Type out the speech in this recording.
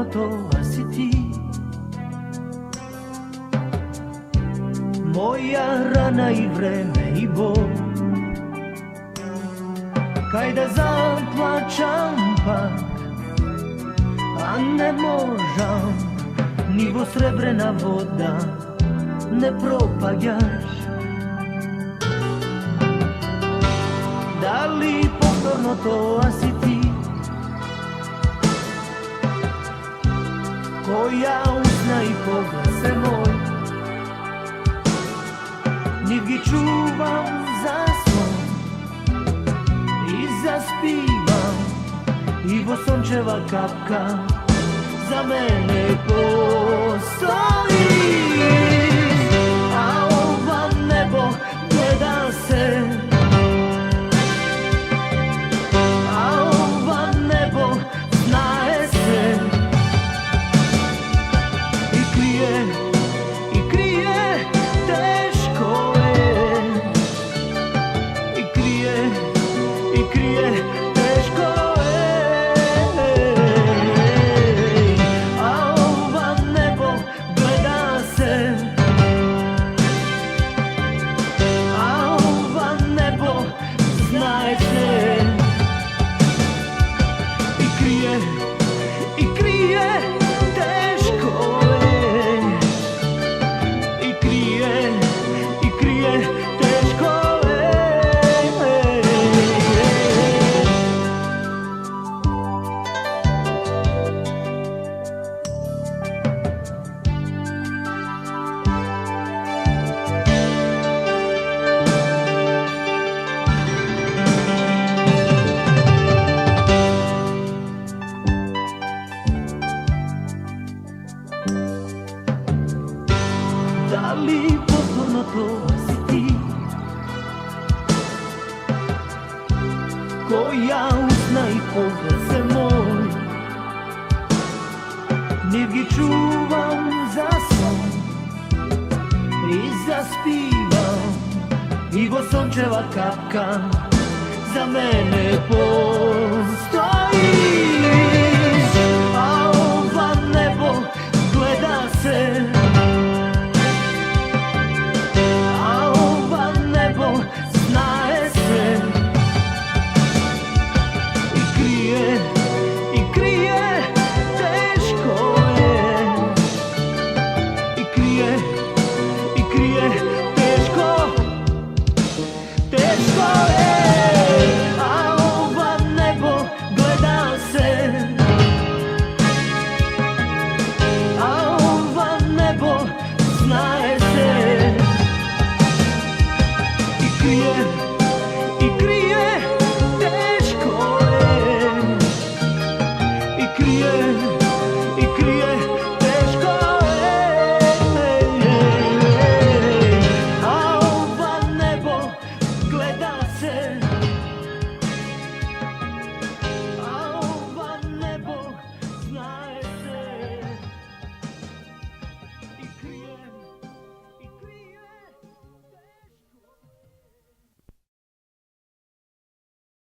to, a si ti. Moja rana i vreme i bol, kaj da zaplačam pak, a ne možam, nivo srebrena voda, ne propagaš. Da li povtorno to, a si ti, koja usna i poglase moj, nit gi čuvam za svom i zaspivam, i Bosončeva kapka za mene postoji. A ova nebo gleda se, a ova nebo znaje se, i krije, i krije, teško je, i krije, i krije, teško je. A ova nebo gleda se, a ova nebo znaje se, i krije, i krije, teško je, i krije, i krije, teško je. Da li povtorno to, a si ti, koja usna i poglase moj, nit gi čuvam za svom i zaspivam, i Bosončeva kapka za mene postoji. A ova nebo gleda se,